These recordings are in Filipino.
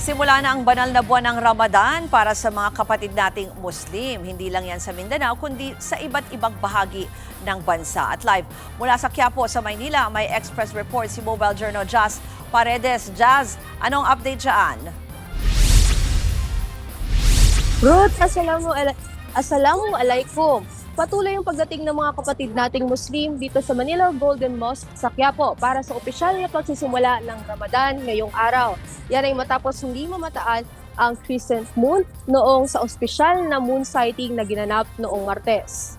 Nagsimula na ang banal na buwan ng Ramadan para sa mga kapatid nating Muslim. Hindi lang yan sa Mindanao, kundi sa iba't ibang bahagi ng bansa. At live mula sa Quiapo sa Maynila, may Express Report si Mobile Journal Jazz Paredes. Jazz, anong update dyan? Ruth, assalamualaikum. Patuloy ang pagdating ng mga kapatid nating Muslim dito sa Manila Golden Mosque sa Quiapo para sa opisyal na pagsisimula ng Ramadan ngayong araw. Yan ay matapos hindi mamataan ang crescent moon noong sa opisyal na moon sighting na ginanap noong Martes.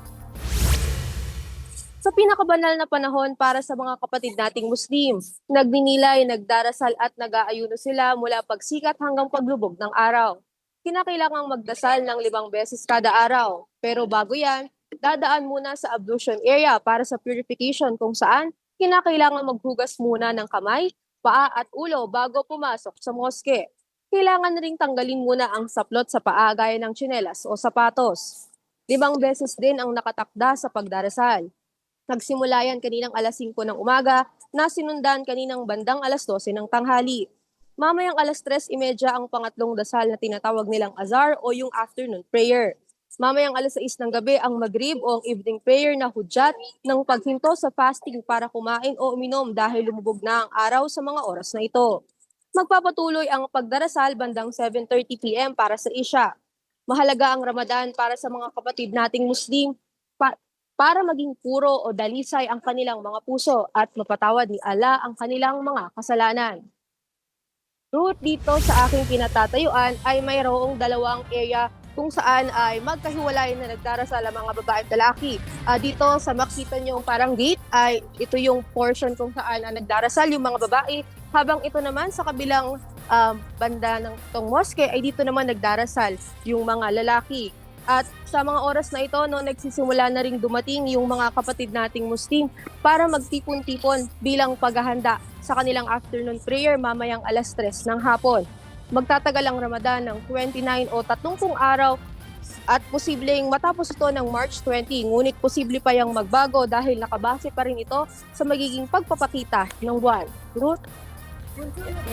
Sa pinakabanal na panahon para sa mga kapatid nating Muslim, nagninilay, nagdarasal at nag-aayuno sila mula pagsikat hanggang paglubog ng araw. Kinakailangang magdasal ng 5 beses kada araw. Pero bago yan, dadaan muna sa ablution area para sa purification kung saan kinakailangan maghugas muna ng kamay, paa at ulo bago pumasok sa moske. Kailangan ring tanggalin muna ang saplot sa paa gaya ng tsinelas o sapatos. 5 beses din ang nakatakda sa pagdarasal. Nagsimula yan kaninang alas 5 ng umaga na sinundan kaninang bandang alas 12 ng tanghali. Mamayang alas 3:30 ang pangatlong dasal na tinatawag nilang azhar o yung afternoon prayer. Mamayang alas 6 ng gabi ang maghrib o ang evening prayer na hudyat ng paghinto sa fasting para kumain o uminom dahil lumubog na ang araw sa mga oras na ito. Magpapatuloy ang pagdarasal bandang 7:30 p.m. para sa Isya. Mahalaga ang Ramadan para sa mga kapatid nating Muslim para maging puro o dalisay ang kanilang mga puso at mapatawad ni Allah ang kanilang mga kasalanan. Ruth, dito sa aking pinatatayuan ay mayroong 2 area kung saan ay magkahiwalay na nagdarasal ang mga babae at lalaki. Dito sa makita nyo parang gate ay ito yung portion kung saan nagdarasal yung mga babae, habang ito naman sa kabilang banda ng itong moske ay dito naman nagdarasal yung mga lalaki. At sa mga oras na ito, nagsisimula na ring dumating yung mga kapatid nating Muslim para magtipon-tipon bilang paghahanda sa kanilang afternoon prayer mamayang alas 3 ng hapon. Magtatagal ang Ramadan ng 29 o 30 araw at posibleng matapos ito ng March 20, ngunit posible pa yung magbago dahil nakabase pa rin ito sa magiging pagpapakita ng buwan. Ruth?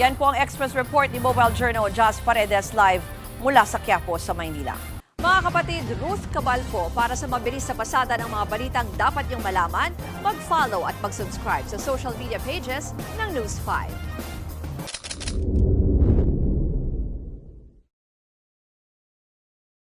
Yan po ang Express Report ni Mobile Journal Jazz Paredes live mula sa Quiapo sa Maynila. Mga kapatid, Ruth Cabalco, para sa mabilis na pasada ng mga balitang dapat niyong malaman, mag-follow at mag-subscribe sa social media pages ng News 5.